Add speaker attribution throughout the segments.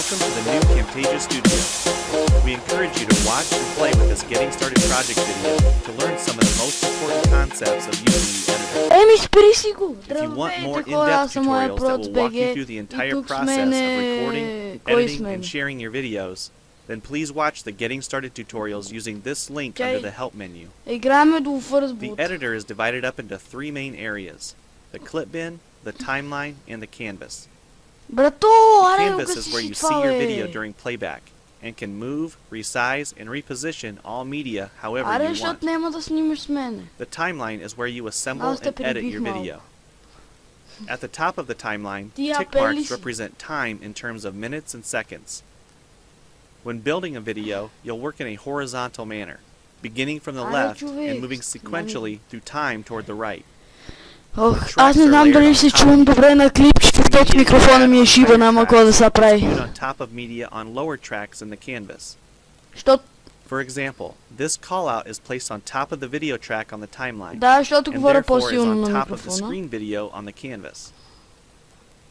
Speaker 1: Welcome to the new Camtasia Studio. We encourage you to watch and play with this Getting Started project video to learn some of the most important concepts of using the editor. If you want more in-depth tutorials that will walk you through the entire process of recording, editing, and sharing your videos, then please watch the Getting Started tutorials using this link under the Help menu. The editor is divided up into three main areas: the clip bin, the timeline, and the canvas. The canvas is where you see your video during playback, and can move, resize, and reposition all media however you want. The timeline is where you assemble and edit your video. At the top of the timeline, tick marks represent time in terms of minutes and seconds. When building a video, you'll work in a horizontal manner, beginning from the left and moving sequentially through time toward the right.
Speaker 2: Аз не знам дали се чувам добре на клипчето, защото микрофона ми е шиба, няма какво да се прави.
Speaker 1: On top of media on lower tracks in the canvas.
Speaker 2: Защото...
Speaker 1: For example, this callout is placed on top of the video track on the timeline,
Speaker 2: Да, защото
Speaker 1: and
Speaker 2: говоря
Speaker 1: therefore is
Speaker 2: по-силно
Speaker 1: on
Speaker 2: на
Speaker 1: top of the
Speaker 2: микрофона.
Speaker 1: screen video on the canvas.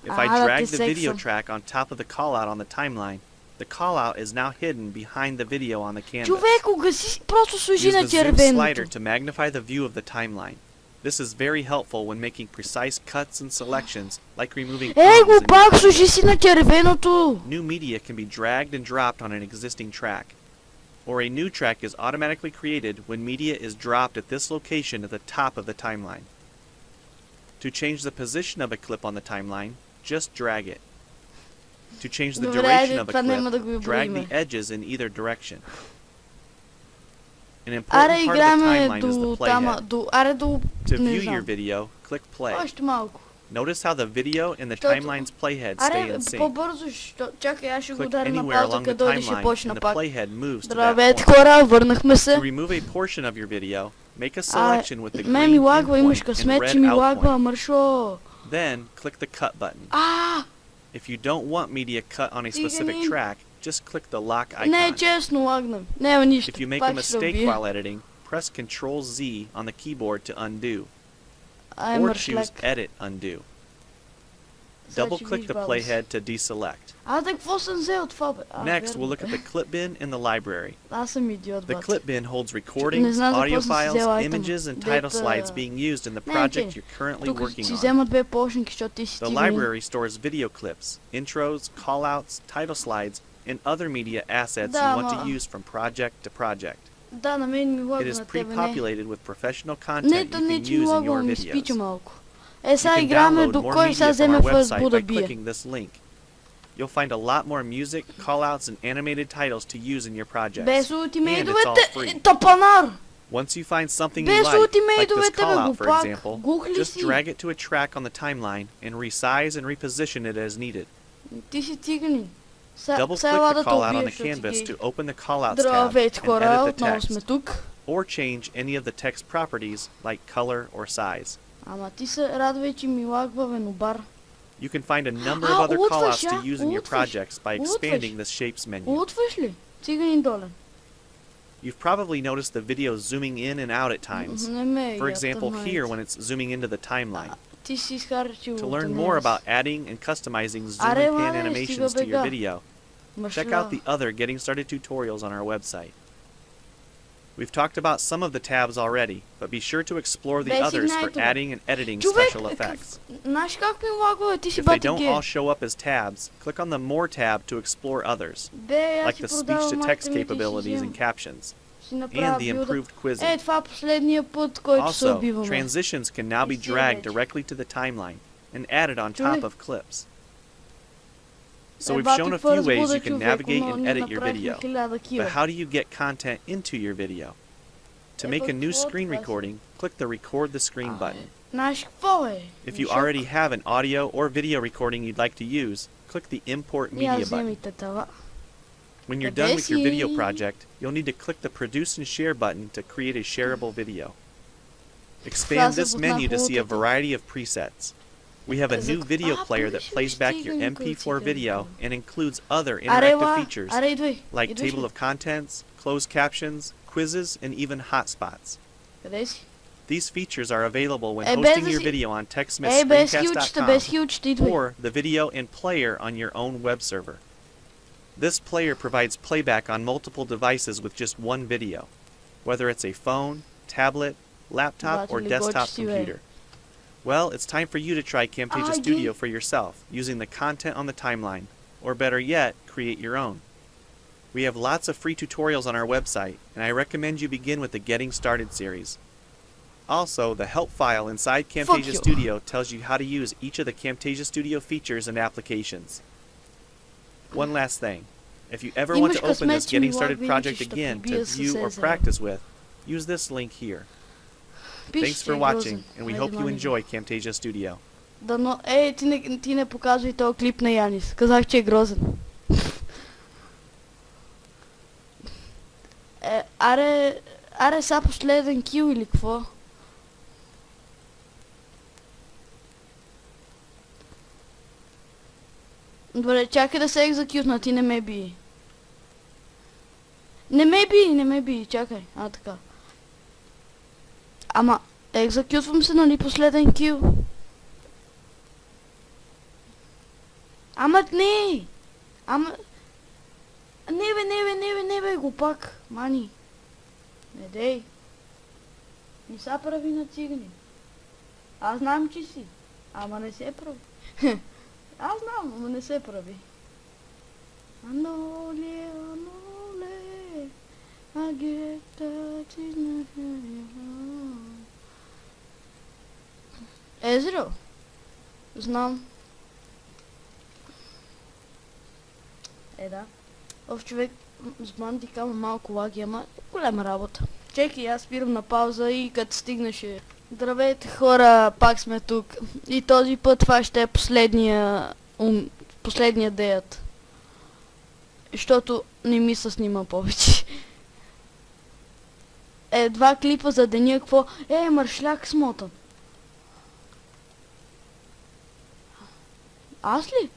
Speaker 1: If I drag the video track on top of the callout on the timeline, the callout is now hidden behind the video on the canvas.
Speaker 2: Човеко, гаси, просто служи
Speaker 1: Use
Speaker 2: на
Speaker 1: the zoom
Speaker 2: червеното.
Speaker 1: slider to magnify the view of the timeline. This is very helpful when making precise cuts and selections, like removing
Speaker 2: Ей,
Speaker 1: ums
Speaker 2: глупак, служи си на червеното.
Speaker 1: New media can be dragged and dropped on an existing track, or a new track is automatically created when media is dropped at this location at the top of the timeline. To change the position of a clip on the timeline, just drag it. To change the duration of a clip, drag the edges in either direction. An important part of the timeline is the playhead. To view your video, click play.
Speaker 2: Още малко.
Speaker 1: Notice how the video and the timeline's playhead stay in sync.
Speaker 2: По-бързо, чакай, аз ще го
Speaker 1: Click
Speaker 2: ударя на
Speaker 1: anywhere
Speaker 2: пауза,
Speaker 1: along the
Speaker 2: къде дойде ще
Speaker 1: timeline
Speaker 2: почна
Speaker 1: and the
Speaker 2: пак.
Speaker 1: playhead moves to that
Speaker 2: Здравейте
Speaker 1: point.
Speaker 2: хора, върнахме
Speaker 1: To
Speaker 2: се.
Speaker 1: remove a portion of your video, make a selection with the
Speaker 2: Ме ми
Speaker 1: green
Speaker 2: лагва,
Speaker 1: in
Speaker 2: имаш
Speaker 1: point and
Speaker 2: късмет, че
Speaker 1: red
Speaker 2: ми
Speaker 1: out
Speaker 2: лагва,
Speaker 1: point.
Speaker 2: мършо.
Speaker 1: Then click the cut button. If you don't want media cut on a specific track, just click the lock
Speaker 2: Не е
Speaker 1: icon.
Speaker 2: честно, лагнем. Няма нищо.
Speaker 1: If you make a
Speaker 2: Пак ще се
Speaker 1: mistake
Speaker 2: убия.
Speaker 1: while editing, press Ctrl Z on the keyboard to undo,
Speaker 2: Ай,
Speaker 1: or
Speaker 2: мършлек.
Speaker 1: choose Edit Undo.
Speaker 2: Сега
Speaker 1: Double
Speaker 2: ще
Speaker 1: click
Speaker 2: видиш
Speaker 1: the
Speaker 2: баба си.
Speaker 1: playhead to deselect.
Speaker 2: Аз да какво съм взел това, бе?
Speaker 1: Next, we'll look at the clip bin in the library.
Speaker 2: Аз съм идиот,
Speaker 1: The
Speaker 2: брат.
Speaker 1: clip bin holds
Speaker 2: Не
Speaker 1: recordings,
Speaker 2: знам за
Speaker 1: audio
Speaker 2: какво съм си взел
Speaker 1: files,
Speaker 2: айтема.
Speaker 1: images, and title
Speaker 2: Дето,
Speaker 1: slides being used in the
Speaker 2: не,
Speaker 1: project
Speaker 2: чай.
Speaker 1: you're currently
Speaker 2: Тук
Speaker 1: working
Speaker 2: си
Speaker 1: on.
Speaker 2: взема две почники, защото ти си
Speaker 1: The
Speaker 2: стигнал.
Speaker 1: library stores video clips, intros, callouts, title slides, and other media assets
Speaker 2: Да,
Speaker 1: you want to
Speaker 2: ама-
Speaker 1: use from project to project.
Speaker 2: Да, на мен ми
Speaker 1: It
Speaker 2: лагва
Speaker 1: is
Speaker 2: на тебе, не.
Speaker 1: pre-populated with professional
Speaker 2: Не,
Speaker 1: content you
Speaker 2: то не,
Speaker 1: can
Speaker 2: че ми
Speaker 1: use in
Speaker 2: лагва,
Speaker 1: your
Speaker 2: ми спича
Speaker 1: videos.
Speaker 2: малко.
Speaker 1: You
Speaker 2: Сега
Speaker 1: can
Speaker 2: играме
Speaker 1: download
Speaker 2: до
Speaker 1: more
Speaker 2: кой сега
Speaker 1: media from
Speaker 2: вземе
Speaker 1: our
Speaker 2: фърст
Speaker 1: website
Speaker 2: буда
Speaker 1: by
Speaker 2: бие.
Speaker 1: clicking this link. You'll find a lot more music, callouts, and animated titles to use in your projects.
Speaker 2: Без
Speaker 1: And it's all
Speaker 2: ултимейдовете,
Speaker 1: free.
Speaker 2: тапанар!
Speaker 1: Once you find something you
Speaker 2: Без
Speaker 1: like this
Speaker 2: ултимейдовете, бе,
Speaker 1: callout for
Speaker 2: глупак.
Speaker 1: example,
Speaker 2: Глух ли
Speaker 1: just
Speaker 2: си?
Speaker 1: drag it to a track on the timeline and resize and reposition it as needed.
Speaker 2: Ти си цигани.
Speaker 1: Double
Speaker 2: Сега
Speaker 1: click
Speaker 2: ела
Speaker 1: the
Speaker 2: да те
Speaker 1: callout on
Speaker 2: убия,
Speaker 1: the
Speaker 2: защото
Speaker 1: canvas
Speaker 2: си
Speaker 1: to
Speaker 2: гей.
Speaker 1: open the callouts tab
Speaker 2: Здравейте
Speaker 1: and
Speaker 2: хора,
Speaker 1: edit the
Speaker 2: отново сме
Speaker 1: text,
Speaker 2: тук.
Speaker 1: or change any of the text properties like color or size.
Speaker 2: Ама ти се радвай, че ми лагва венобар.
Speaker 1: You can find a number of other
Speaker 2: улутваш,
Speaker 1: callouts to
Speaker 2: а?
Speaker 1: use in your
Speaker 2: Улутваш.
Speaker 1: projects by expanding the shapes menu.
Speaker 2: Улутваш ли? Циганин долен.
Speaker 1: You've probably noticed the video zooming in and out at times.
Speaker 2: Не ме
Speaker 1: For
Speaker 2: я
Speaker 1: example,
Speaker 2: тъмнайт.
Speaker 1: here when it's zooming into the timeline.
Speaker 2: Ти си изхарчил
Speaker 1: To learn more about adding and customizing zoom
Speaker 2: Аре,
Speaker 1: and pan
Speaker 2: ладно,
Speaker 1: animations
Speaker 2: стига
Speaker 1: to your
Speaker 2: бега.
Speaker 1: video, check out the other Getting Started tutorials on our website. We've talked about some of the tabs already, but be sure to explore the others for
Speaker 2: Designate.
Speaker 1: adding and editing
Speaker 2: Човек,
Speaker 1: special effects.
Speaker 2: знаеш как ми лагва, ти си
Speaker 1: If they
Speaker 2: бати
Speaker 1: don't
Speaker 2: гей.
Speaker 1: all show up as tabs, click on the More tab to explore others,
Speaker 2: Бе, аз
Speaker 1: like
Speaker 2: си
Speaker 1: the
Speaker 2: продавам
Speaker 1: speech-to-text
Speaker 2: майка ми, ти си
Speaker 1: capabilities and
Speaker 2: взем.
Speaker 1: captions,
Speaker 2: Си
Speaker 1: and
Speaker 2: направя
Speaker 1: the
Speaker 2: билда.
Speaker 1: improved quizzing.
Speaker 2: Е, това е последния път, който се
Speaker 1: Also,
Speaker 2: убиваме.
Speaker 1: transitions can now be dragged directly to the timeline and added on top of clips. So we've shown a few ways you can navigate and edit your video. But how do you get content into your video? To make a new screen recording, click the Record the Screen button.
Speaker 2: Знаеш какво е?
Speaker 1: If you already have an audio or video recording you'd like to use, click the Import Media button.
Speaker 2: вземите това.
Speaker 1: When you're done with your video project, you'll need to click the Produce and Share button to create a shareable video. Expand this menu to see a variety of presets. We have a new video player that plays back your MP4 video and includes other interactive features
Speaker 2: Аре, идвай.
Speaker 1: like
Speaker 2: Идваш
Speaker 1: table
Speaker 2: ли?
Speaker 1: of contents, closed captions, quizzes, and even hotspots.
Speaker 2: Къде си?
Speaker 1: These features are available when
Speaker 2: Е,
Speaker 1: hosting
Speaker 2: без
Speaker 1: your
Speaker 2: да си-
Speaker 1: video on
Speaker 2: Е, без хилчета, без
Speaker 1: TechSmithScreencast.com
Speaker 2: хилчета, идвай.
Speaker 1: or the video and player on your own web server. This player provides playback on multiple devices with just one video, whether it's a phone, tablet, laptop, or desktop computer. Well, it's time for you to try Camtasia Studio for yourself, using the content on the timeline, or better yet, create your own. We have lots of free tutorials on our website, and I recommend you begin with the Getting Started series. Also, the help file inside Camtasia Studio tells you how to use each of the Camtasia Studio features and applications. One last thing. If you ever want to open this Getting Started project again to view or practice with, use this link here. Thanks for watching, and we hope you enjoy Camtasia Studio.
Speaker 2: Дано... ти не показвай този клип на Янис. Казах, че е грозен. Аре са последен кил или какво? Добре, чакай да се екзекютна, ти не ме би. Не ме би, чакай. Така. Ама, екзекютвам се, нали, последен кил? Ама не! Не бе, глупак. Мани. Не дей. Не са прави на цигани. Аз знам, че си. Ама не се прави. Аз знам, ама не се прави. Аноле, I get that is not Ezreal? Знам. Да. Човек с бандикама малко лаги, ама голема работа. Чекай, аз спирам на пауза и като стигнеше. Здравейте хора, пак сме тук. И този път това ще е последния деят. Защото не ми се снима повече. Два клипа за деня, какво? Маршляк смотан. Аз ли?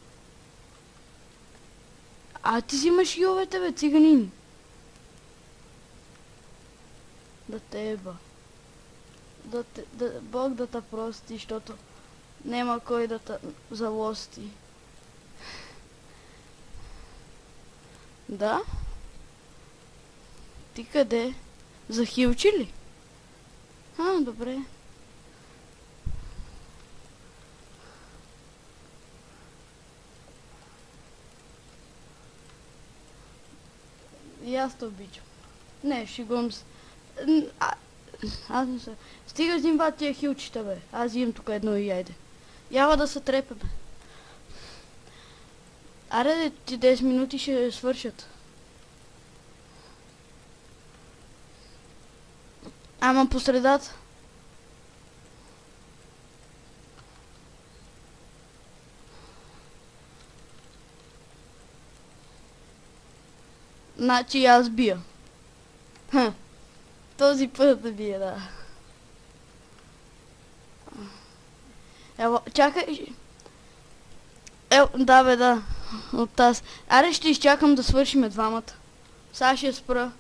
Speaker 2: Ти си имаш ювете, бе, циганин. Да теба. Бог да те прости, защото нема кой да те залости. Да? Ти къде? Захилчи ли? Добре. И аз те обичам. Не, шегувам се. Аз не се... Стига взимва тия хилчета, бе. Аз имам тук едно и айде. Ява да се трепе, бе. Аре, ти 10 минути ще свършат. Ама по средата. Значи аз бия. Този път да бия, да. Чакай. Да бе, да. От тази. Аре, ще изчакам да свършиме двамата. Сега ще спра.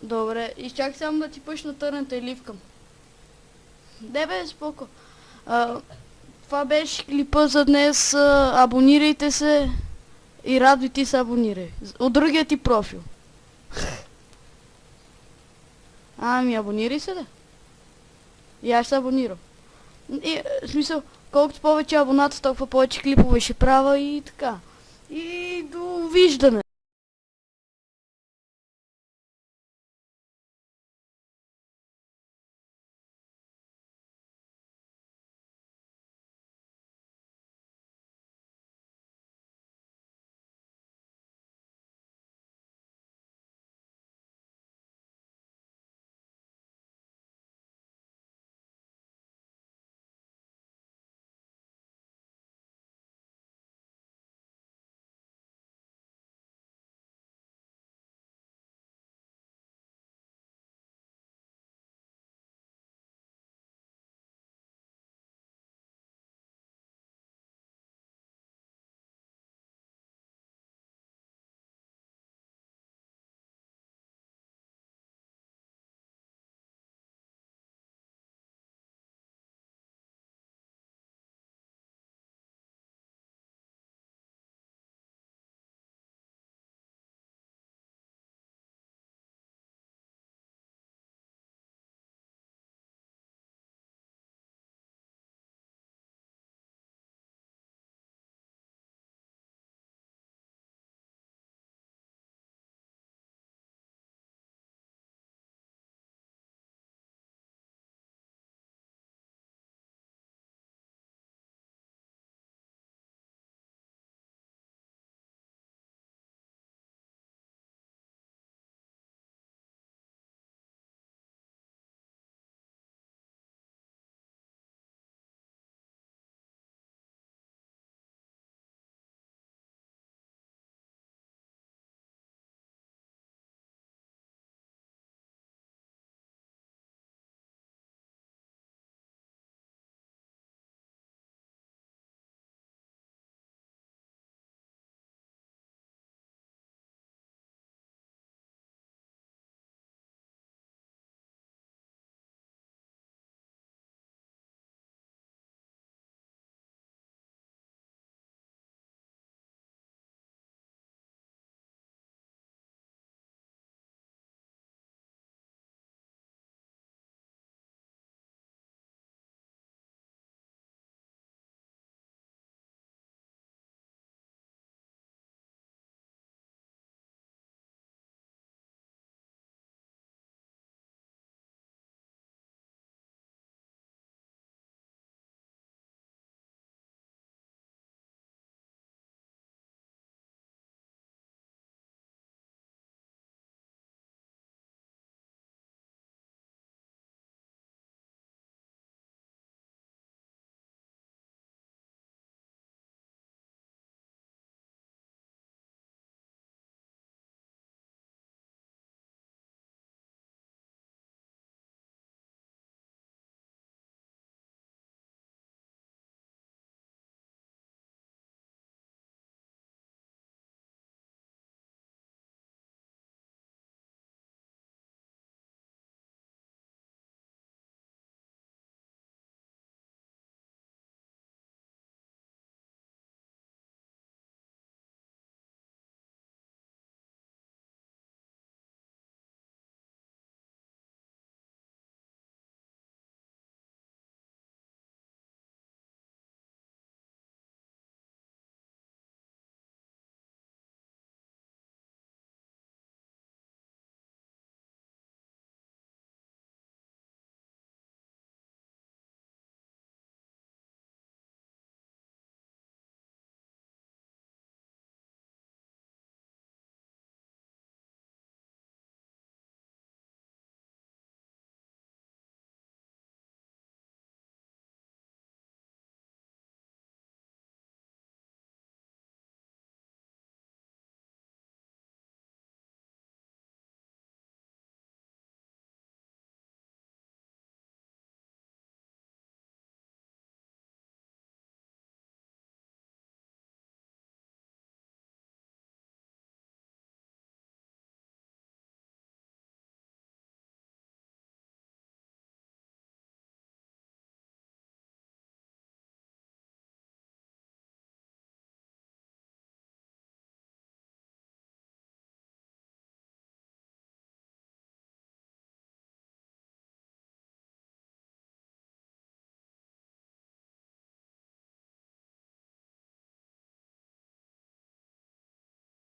Speaker 2: Добре, изчакай само да ти пъшна търнета и ливкам. Бе, споко. Това беше клипа за днес. Абонирайте се и радвай ти се абонирай. От другия ти профил. Абонирай се, да. И аз се абонирам. В смисъл, колкото повече абоната, толкова повече клипове ще правя и така. И довиждане.